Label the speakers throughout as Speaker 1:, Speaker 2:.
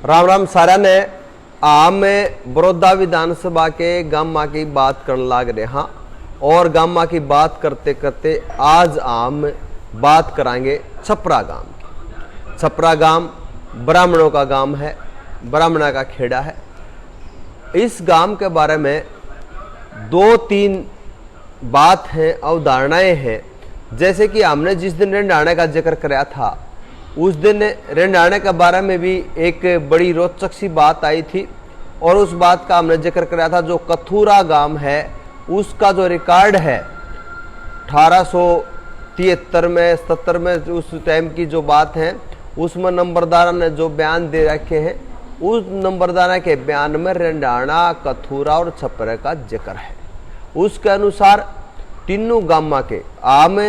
Speaker 1: राम राम सारा ने आम में बड़ौदा विधानसभा के गामा की बात करने लाग रहे हाँ। और गामा की बात करते करते आज आम बात कराएंगे छपरा गांव की। छपरा गांव ब्राह्मणों का गांव है, ब्राह्मणा का खेड़ा है। इस गांव के बारे में दो तीन बात है, अवधारणाएं हैं। जैसे कि हमने जिस दिन रेंडाणे का जिक्र कराया था उस दिन रेंडाणे के बारे में भी एक बड़ी रोचक सी बात आई थी और उस बात का हमने जिक्र कराया था। जो कथूरा गांव है उसका जो रिकॉर्ड है 1873 में 77 में उस टाइम की जो बात है उसमें नंबरदारा ने जो बयान दे रखे हैं उस नंबरदारा के बयान में रेंडाणा, कथूरा और छपरे का जिक्र है। उसके अनुसार तीनों गामा के आम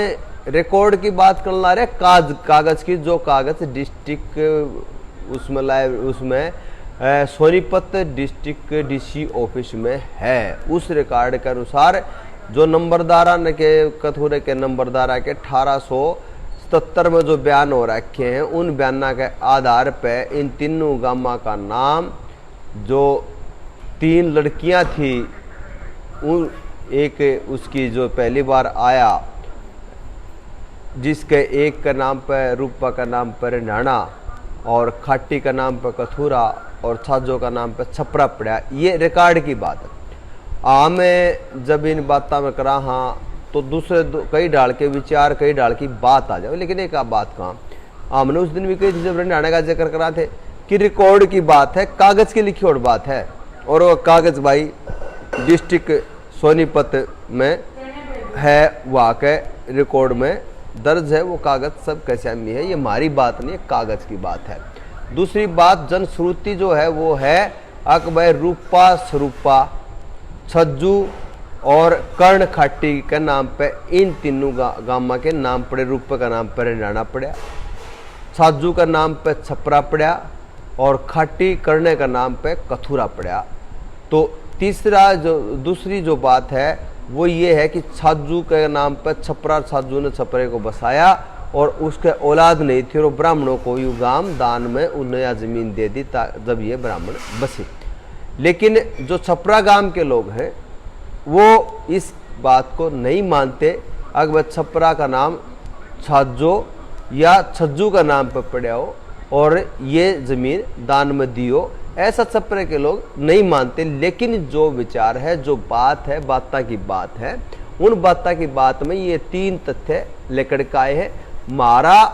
Speaker 1: रिकॉर्ड की बात करना रहे कागज की, जो कागज डिस्ट्रिक्ट उसमें उसमें सोनीपत डिस्ट्रिक्ट डीसी ऑफिस में है। उस रिकॉर्ड के अनुसार जो नंबरदारा के कथूरे के नंबरदारा के 1877 में जो बयान हो रखे हैं उन बयाना के आधार पे इन तीनों गामा का नाम, जो तीन लड़कियां थी उन एक उसकी जो पहली बार आया जिसके एक का नाम पर रूपा का नाम पर रेंडाणा और खाटी का नाम पर कथूरा और छाजो का नाम पर छपरा पड़ा। ये रिकॉर्ड की बात है। आम जब इन बातों में करा हाँ तो दूसरे कई डाल के विचार कई डाल की बात आ जाए, लेकिन एक बात कहाँ हमने उस दिन भी कही थी जब रेंडाणे का जिक्र करा थे कि रिकॉर्ड की बात है, कागज की लिखी और बात है। और वो कागज भाई डिस्ट्रिक्ट सोनीपत में है, वहाँ के रिकॉर्ड में दर्ज है। वो कागज सब कैसे में है, ये हमारी बात नहीं है, कागज की बात है। दूसरी बात जनश्रुति जो है वो है अकबर रूपा स्वरूपा छज्जू और कर्ण खाटी के नाम पे इन तीनों गामा के नाम पड़े। रूपा का नाम पर रेंडाणा पड़ा, छाजू का नाम पे छपरा पड़ा और खाटी कर्ण का नाम पे कथूरा पड़ा। तो तीसरा जो दूसरी जो बात है वो ये है कि छाजू के नाम पर छपरा, छाजू ने छपरे को बसाया और उसके औलाद नहीं थी और ब्राह्मणों को यू गांव दान में उन्हें जमीन दे दी जब ये ब्राह्मण बसे। लेकिन जो छपरा गांव के लोग हैं वो इस बात को नहीं मानते। अगर छपरा का नाम छाजो या छज्जू का नाम पर पड़ा हो और ये जमीन दान में दी हो, ऐसा छपरे के लोग नहीं मानते। लेकिन जो विचार है, जो बात है, बाता की बात है, उन बाता की बात में ये तीन तथ्य लेकर के आए हैं। हमारा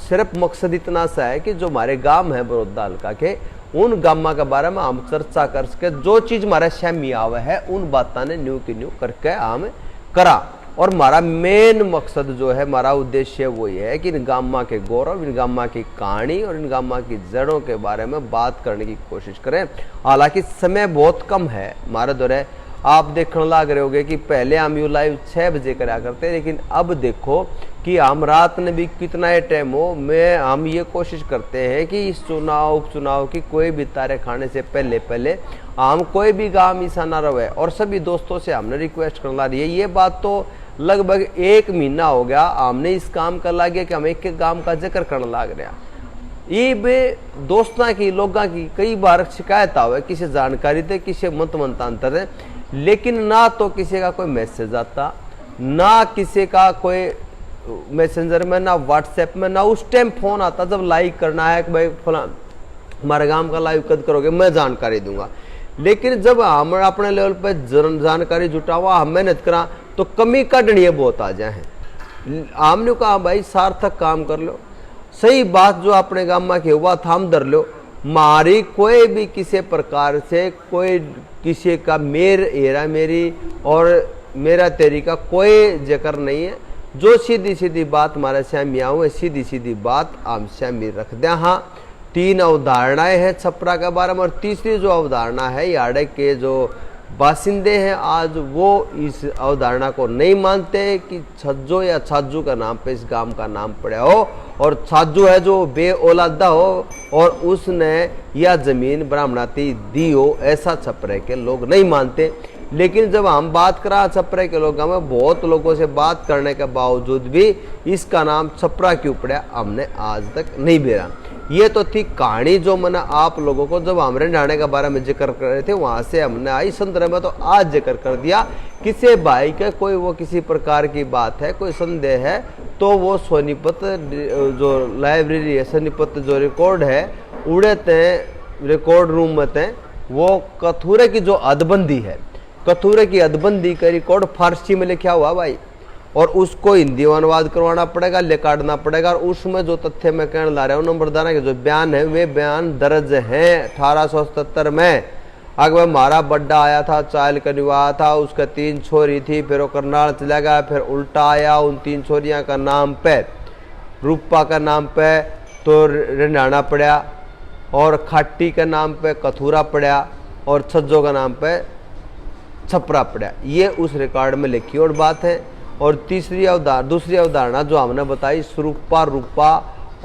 Speaker 1: सिर्फ मकसद इतना सा है कि जो हमारे गांव है बड़ौदा हल्का के उन गामा के बारे में हम चर्चा कर सके। जो चीज हमारे सामने आवे है उन बातों ने न्यू की न्यू करके हम करा। और हमारा मेन मकसद जो है, हमारा उद्देश्य वो ये है कि इन गामा के गौरव, इन गामा की कहानी और इन गामा की जड़ों के बारे में बात करने की कोशिश करें। हालांकि समय बहुत कम है हमारे दौरे। आप देखने लग रहे होगे कि पहले हम यू लाइव 6 बजे करा करते, लेकिन अब देखो कि हम रात में भी कितना ही टाइम हो में हम ये कोशिश करते हैं कि इस चुनाव उपचुनाव की कोई भी तारे खाने से पहले हम कोई भी गांव ऐसा ना रहे। और सभी दोस्तों से हमने रिक्वेस्ट करना रही है, ये बात तो लगभग 1 महीना हो गया हमने इस काम कर ला गया कि हम एक गांव का जिक्र करने लग रहे हैं। ये बे दोस्तों की लोगों की कई बार शिकायत आवे किसी जानकारी दे, किसी मत मंतांतर है, लेकिन ना तो किसी का कोई मैसेज आता, ना किसी का कोई मैसेंजर में, ना व्हाट्सएप में, ना उस टाइम फोन आता जब लाइक करना है कि भाई फलां हमारे गांव का लाइव कद करोगे मैं जानकारी दूंगा। लेकिन जब हम अपने लेवल पर जानकारी जुटावा, हम मेहनत करा तो कमी कटनी बहुत आ जाए। हमने कहा भाई सार्थक काम कर लो, सही बात जो अपने गांव में हुआ था हम धर लो। मारी कोई भी किसी प्रकार से कोई किसी का मेर हेरा मेरी और मेरा तेरी का कोई जिक्र नहीं है। जो सीधी सीधी बात हमारे सामने आऊँ, सीधी सीधी बात हम सामने रख दें। हाँ, 3 अवधारणाएं हैं छपरा के बारे में और तीसरी जो अवधारणा है यार्ड के जो बासिंदे हैं आज वो इस अवधारणा को नहीं मानते कि छज्जो या छाजू का नाम पे इस गांव का नाम पड़ा हो और छाजू है जो बे औलादा हो और उसने या जमीन ब्राह्मणाती दी हो, ऐसा छपरे के लोग नहीं मानते। लेकिन जब हम बात करा छपरे के लोग, हमें बहुत लोगों से बात करने के बावजूद भी इसका नाम छपरा क्यों पड़ा हमने आज तक नहीं बेरा। ये तो थी कहानी जो मैंने आप लोगों को जब हमरे ढाणे के बारे में जिक्र कर रहे थे वहां से हमने आई संदर्भ में तो आज जिक्र कर दिया। किसी भाई के कोई वो किसी प्रकार की बात है, कोई संदेह है, तो वो सोनीपत जो लाइब्रेरी है, सोनीपत जो रिकॉर्ड है उड़े थे रिकॉर्ड रूम में थे, वो कथूरे की जो अदबंदी है, कथूरे की अदबंदी का रिकॉर्ड फारसी में लिखा हुआ भाई, और उसको हिंदी में अनुवाद करवाना पड़ेगा, लिखाड़ना पड़ेगा। और उसमें जो तथ्य मैं कहने ला रहा हूँ नंबरदारा के जो बयान है वे बयान दर्ज हैं 1877 में। अगर मारा बड्डा आया था, चायल का निवाह था, उसका 3 छोरी थी, फिर वो करनाल चला गया, फिर उल्टा आया, उन 3 छोरियाँ का नाम पे रूपा का नाम पे तो रंडाना पड़ा, और खाटी के नाम पे कथूरा पड़ा, और छज्जो का नाम पे छपरा पड़ा। ये उस रिकॉर्ड में लिखी और बात है। और दूसरी अवधारणा जो हमने बताई स्वरूपा रूपा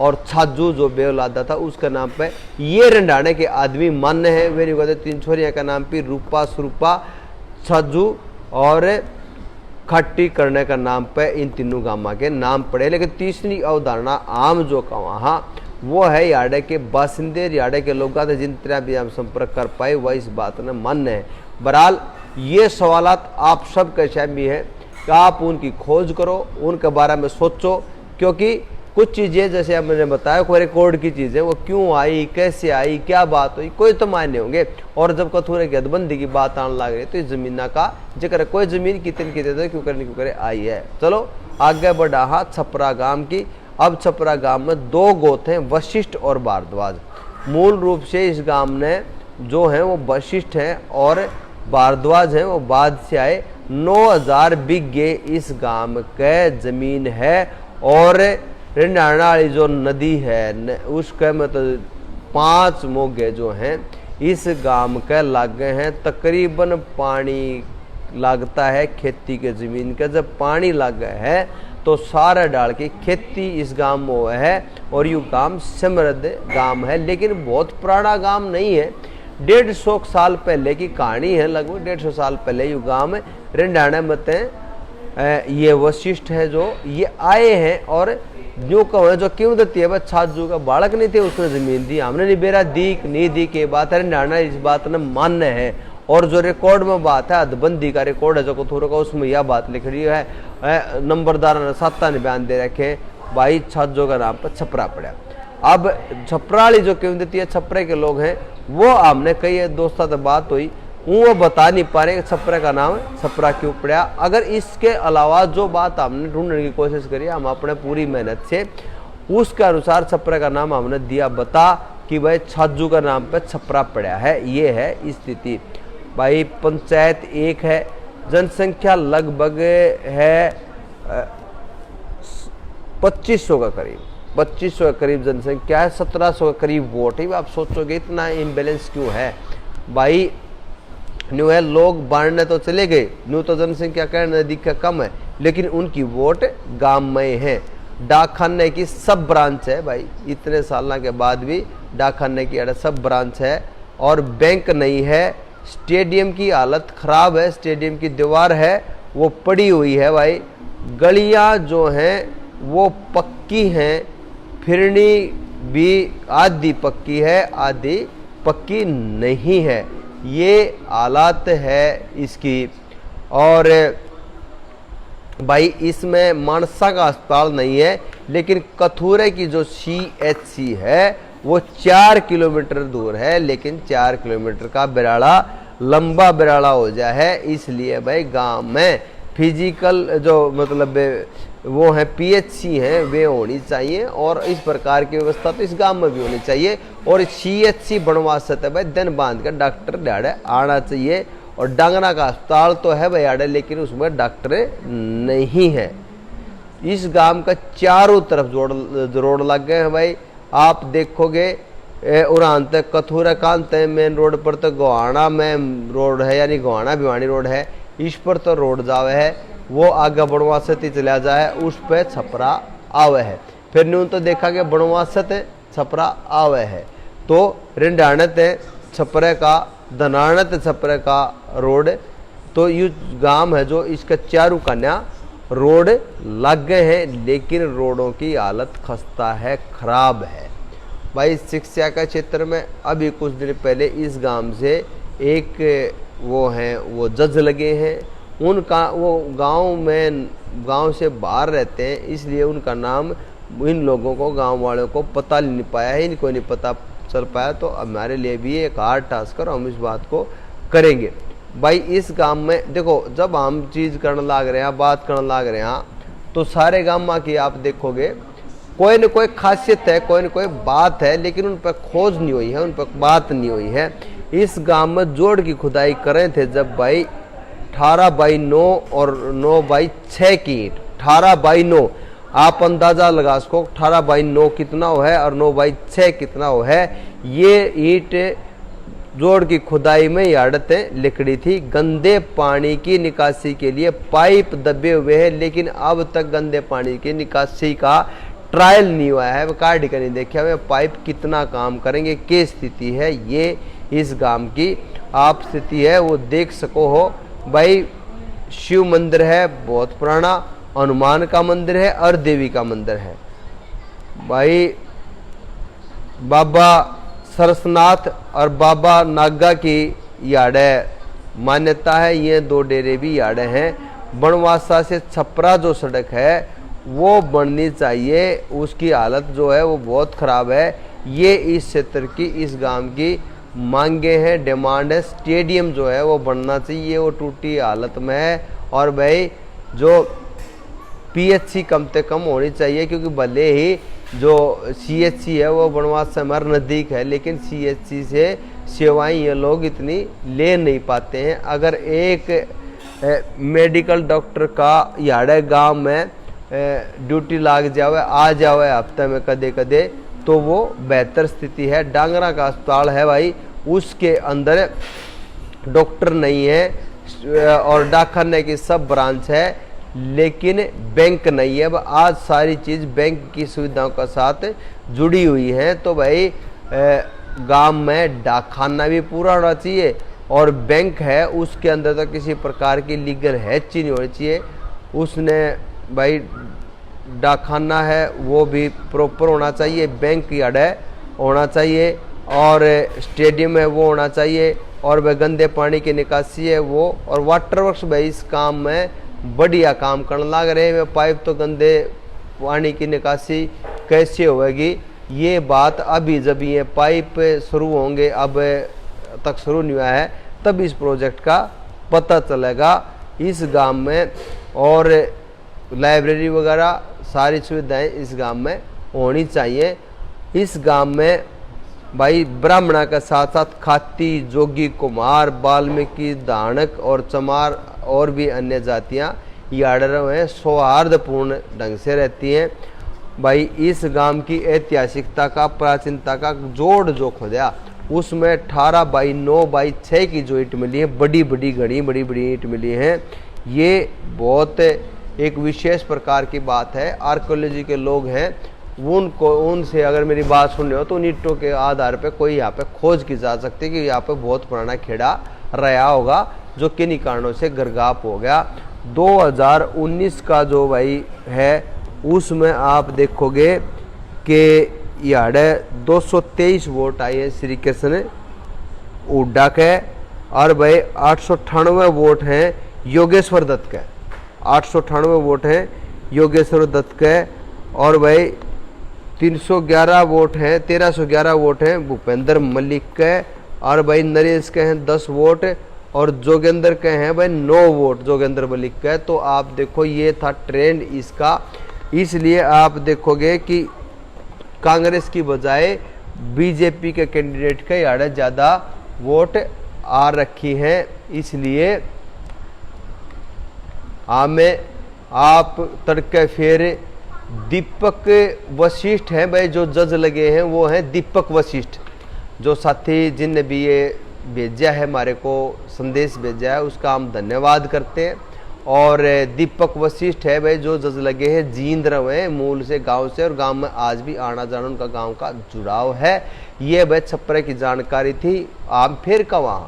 Speaker 1: और छाजू जो बेौलादा था उसका नाम पे ये रंडाने के आदमी मान्य है। Very good. 3 छोरियां का नाम पे रूपा स्वरूपा छाजू और खट्टी करने का नाम पे इन तीनों गामा के नाम पड़े। लेकिन तीसरी अवधारणा आम जो का वहाँ वो है याडे के बासिंदे, याडे के लोग जिन तरह भी हम संपर्क कर पाए वह इस बात में मान्य है। बहरहाल ये सवालात आप सब के शामिल है कि आप उनकी खोज करो, उनके बारे में सोचो, क्योंकि कुछ चीज़ें जैसे अब मैंने बताया कोई रिकॉर्ड की चीज़ें वो क्यों आई, कैसे आई, क्या बात हुई, कोई तो मायने होंगे। और जब कथूरे की हदबंदी की बात आने लग रही तो इस जमीन का जिक्र कोई जमीन कितनी कितने क्यों करे आई है। चलो आगे बढ़ा हाँ छपरा गांव की। अब छपरा गांव में 2 गोत हैं, वशिष्ठ और भारद्वाज। मूल रूप से इस गांव ने जो है वो वशिष्ठ हैं और भारद्वाज हैं, वो बाद से आए। 9000 बिघे इस गांव के जमीन है और रिंडाना वाली जो नदी है उसके में तो 5 मोगे जो हैं इस गांव के लागे हैं। तकरीबन पानी लगता है खेती के जमीन का, जब पानी लग है तो सारा डाल की खेती इस गांव में है और यू गांव समृद्ध गांव है। लेकिन बहुत पुराना गांव नहीं है, 150 साल पहले की कहानी है, लगभग 150 साल पहले यू गांव में रिंडाना में ये वशिष्ठ है जो ये आए हैं। और जो कहो जो क्यों देती है बस छाजू का बालक नहीं थे उसने जमीन दी, हमने नहीं बेरा दी नहीं दी के बात है। रिंडाना इस बात ने मान्य है। और जो रिकॉर्ड में बात है हदबंदी का रिकॉर्ड है जो कथूरे का उसमें यह बात लिख रही है। नंबरदार ने 7 बयान दे रखे भाई छाजो का नाम पर छपरा पड़ा। अब छपराली जो क्यों देती है छपरे के लोग हैं वो हमने कई दोस्तों से बात हुई वो बता नहीं पा रहे छपरा का नाम छपरा क्यों पड़ा। अगर इसके अलावा जो बात हमने ढूंढने की कोशिश करी हम अपने पूरी मेहनत से उसके अनुसार छपरा का नाम हमने दिया बता कि भाई छाजू का नाम पे छपरा पड़ा है। ये है स्थिति भाई। पंचायत 1 है, जनसंख्या लगभग है 2500 का करीब, 2500 के करीब जनसंख्या है, 1700 के करीब वोट है। आप सोचोगे इतना इम्बैलेंस क्यों है भाई। न्यू है लोग बांटने तो चले गए, न्यू तो जनसंख्या कहने दिखा कम है लेकिन उनकी वोट गांव में है। डाकखाने की सब ब्रांच है भाई, इतने साल के बाद भी डाकखाने की सब ब्रांच है। और बैंक नहीं है। स्टेडियम की हालत खराब है, स्टेडियम की दीवार है वो पड़ी हुई है भाई। गलियां जो हैं वो पक्की हैं, फिरनी भी आधी पक्की है आधी पक्की नहीं है। ये हालात है इसकी। और भाई इसमें मानसा का अस्पताल नहीं है लेकिन कथूरे की जो CHC है वो 4 किलोमीटर दूर है। लेकिन 4 किलोमीटर का बिराड़ा लंबा बिराड़ा हो जाए है, इसलिए भाई गांव में फिजिकल जो मतलब वो है PHC हैं वे होनी चाहिए और इस प्रकार की व्यवस्था तो इस गांव में भी होनी चाहिए। और CHC बनवा सकते भाई दिन बांध कर डॉक्टर डाड़े आना चाहिए। और डांगना का अस्पताल तो है भाई आड़े लेकिन उसमें डॉक्टर नहीं है। इस गांव का चारों तरफ रोड लग गए हैं भाई। आप देखोगे उड़ान तक कथूरा कांत है मेन रोड पर तो गोहाना में रोड है यानी गोहाना भिवानी रोड है, इस पर तो रोड जावे है वो आगे बनवासत ही चला जाए उस पर छपरा आवे है। फिर न्यून तो देखा गया बनवासत छपरा आवे है। तो रिंडाणत छपरे का धनाणत छपरे का रोड, तो ये गांव है जो इसका चारू कन्या रोड लग गए हैं, लेकिन रोडों की हालत खस्ता है, खराब है भाई। शिक्षा का क्षेत्र में अभी कुछ दिन पहले इस गांव से एक वो जज लगे हैं, उनका वो गांव से बाहर रहते हैं, इसलिए उनका नाम इन लोगों को, गांव वालों को पता नहीं पाया है, इनको नहीं पता चल पाया। तो हमारे लिए भी एक हार्ड टास्क, और हम इस बात को करेंगे भाई। इस गांव में देखो, जब हम चीज़ करने लाग रहे हैं, बात करने लाग रहे हैं, तो सारे गांव की आप देखोगे कोई न कोई खासियत है, कोई न कोई बात है, लेकिन उन पर खोज नहीं हुई है, उन पर बात नहीं हुई है। इस गांव में जोड़ की खुदाई करे थे जब भाई 18/9 और 9/6 की ईंट, 18/9 आप अंदाजा लगा सको 18/9 कितना हो है और 9/6 कितना हो है। ये ईंट जोड़ की खुदाई में यार्डतें लिकड़ी थी। गंदे पानी की निकासी के लिए पाइप दबे हुए हैं, लेकिन अब तक गंदे पानी की निकासी का ट्रायल नहीं हुआ है, कार्ड का नहीं देखा हुआ पाइप कितना काम करेंगे, क्या स्थिति है। ये इस गांव की आप स्थिति है वो देख सको हो भाई। शिव मंदिर है बहुत पुराना, हनुमान का मंदिर है और देवी का मंदिर है भाई। बाबा सरसनाथ और बाबा नागा की यार्डे मान्यता है, ये 2 डेरे भी यार्डे हैं। बनवासा से छपरा जो सड़क है वो बननी चाहिए, उसकी हालत जो है वो बहुत ख़राब है। ये इस क्षेत्र की, इस गांव की मांगे हैं, डिमांड है। स्टेडियम जो है वो बनना चाहिए, वो टूटी हालत में है। और भाई जो पीएचसी कम से कम होनी चाहिए, क्योंकि भले ही जो सीएचसी है वो बनवास से हमारे नज़दीक है, लेकिन सीएचसी से सेवाएं ये लोग इतनी ले नहीं पाते हैं। अगर एक मेडिकल डॉक्टर का यार्ड गांव में ड्यूटी लाग जावे, आ जावे हफ्ते में कदे कदे, तो वो बेहतर स्थिति है। डांगरा का अस्पताल है भाई, उसके अंदर डॉक्टर नहीं है और डाकखाने की सब ब्रांच है, लेकिन बैंक नहीं है। आज सारी चीज़ बैंक की सुविधाओं के साथ जुड़ी हुई है। तो भाई गांव में डाकखाना भी पूरा होना चाहिए और बैंक है उसके अंदर तो किसी प्रकार की लीगल हैच नहीं होनी चाहिए। उसने भाई डाकखाना है वो भी प्रॉपर होना चाहिए, बैंक यार्ड है होना चाहिए, और स्टेडियम है वो होना चाहिए, और वह गंदे पानी की निकासी है वो, और वाटर वर्क्स भाई इस काम में बढ़िया काम करने लग रहे हैं। पाइप तो गंदे पानी की निकासी कैसे होगी, ये बात अभी जब ये पाइप शुरू होंगे, अब तक शुरू नहीं हुआ है, तब इस प्रोजेक्ट का पता चलेगा इस गांव में। और लाइब्रेरी वगैरह सारी सुविधाएं इस गांव में होनी चाहिए। इस गांव में भाई ब्राह्मणा के साथ साथ खाती, जोगी, कुमार, वाल्मीकि, दानक और चमार और भी अन्य जातियां यार्डरों में सौहार्दपूर्ण ढंग से रहती हैं। भाई इस गांव की ऐतिहासिकता का, प्राचीनता का जोड़ जो खोदा, उसमें 18/9/6 की जो ईंट मिली है, बड़ी बड़ी घड़ी, बड़ी बड़ी ईंट मिली हैं। ये बहुत एक विशेष प्रकार की बात है। आर्कियोलॉजी के लोग हैं, उनसे अगर मेरी बात सुन रहे हो तो उन ईंटों के आधार पे कोई यहाँ पे खोज की जा सकती है कि यहाँ पे बहुत पुराना खेड़ा रहा होगा जो किन्हीं कारणों से गर्गाप हो गया। 2019 का जो भाई है उसमेमें आप देखोगे कि यार्ड 223 वोट आए हैं श्री कृष्ण उड्डा के, और भाई 898 वोट हैं योगेश्वर दत्त के, 898 वोट हैं योगेश्वर दत्त के, और भाई 311 वोट हैं, 1311 वोट हैं भूपेंद्र मलिक के, और भाई नरेश के हैं 10 वोट, और जोगेंद्र के हैं भाई 9 वोट जोगेंद्र मलिक के। तो आप देखो ये था ट्रेंड इसका। इसलिए आप देखोगे कि कांग्रेस की बजाय बीजेपी के कैंडिडेट के यार्ड ज़्यादा वोट आ रखी हैं। इसलिए हमें आप तड़के फिर दीपक वशिष्ठ हैं भाई, जो जज लगे हैं वो हैं दीपक वशिष्ठ, जो साथी जिनने भी ये भेजा है हमारे को संदेश भेजा है, उसका हम धन्यवाद करते हैं। और दीपक वशिष्ठ है भाई, जो जज लगे हैं जींद्र में, मूल से गांव से, और गांव में आज भी आना जाना उनका गांव का जुड़ाव है। ये भाई छपरे की जानकारी थी। आम फिर कवा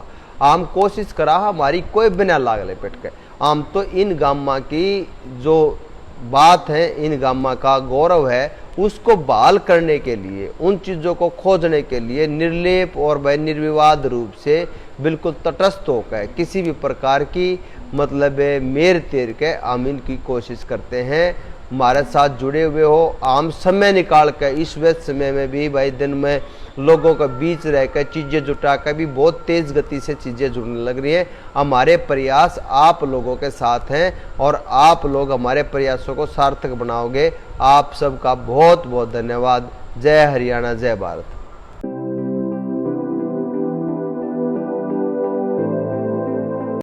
Speaker 1: आम कोशिश करा हमारी कोई बिना लागले पेट के आम तो इन गामा की जो बात है, इन गामा का गौरव है, उसको बहाल करने के लिए, उन चीज़ों को खोजने के लिए निर्लेप और भाई निर्विवाद रूप से बिल्कुल तटस्थ होकर किसी भी प्रकार की मतलब मेर तेर के हम इनकी कोशिश करते हैं। हमारे साथ जुड़े हुए हो, आम समय निकाल कर इस व्यस्त समय में भी भाई दिन में लोगों के बीच रहकर चीज़ें जुटा कर भी बहुत तेज़ गति से चीज़ें जुड़ने लग रही हैं। हमारे प्रयास आप लोगों के साथ हैं और आप लोग हमारे प्रयासों को सार्थक बनाओगे। आप सबका बहुत बहुत धन्यवाद। जय हरियाणा, जय भारत।